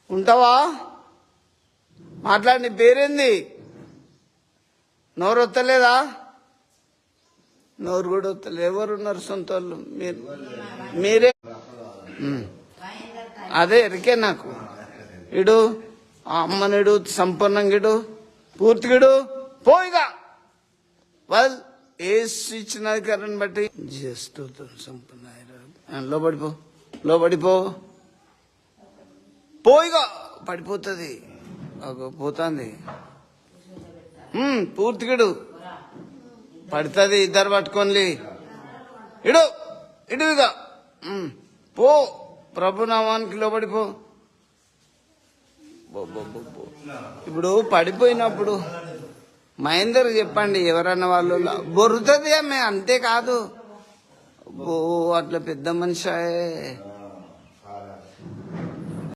ఉంటావా? మాట్లాడి, నీ పేరేంది? నోరు వస్తలేదా? నోరు కూడా వస్తలేదు. ఎవరున్నారు సొంత వాళ్ళు? మీరే. అదే ఎరికే నాకు. ఇడు అమ్మనిడు, సంపన్నంగిడు, పూర్తిగిడు, పోయిగా వాళ్ళు ఏసు ఇచ్చిన అధికారాన్ని బట్టి స్తోత్రం. సంపన్న లోబడిపో, లోబడిపో, పోయిగా పడిపోతుంది. పోతుంది. పూర్తిగిడు పడుతుంది. ఇద్దరు పట్టుకోండి. ఇడు ఇడుగా పో, ప్రభు నామానికి లోబడిపో. ఇప్పుడు పడిపోయినప్పుడు మహేందర్ చెప్పండి, ఎవరన్నా వాళ్ళు బొరుతుంది అమ్మే, అంతేకాదు. అట్లా పెద్ద మనిషి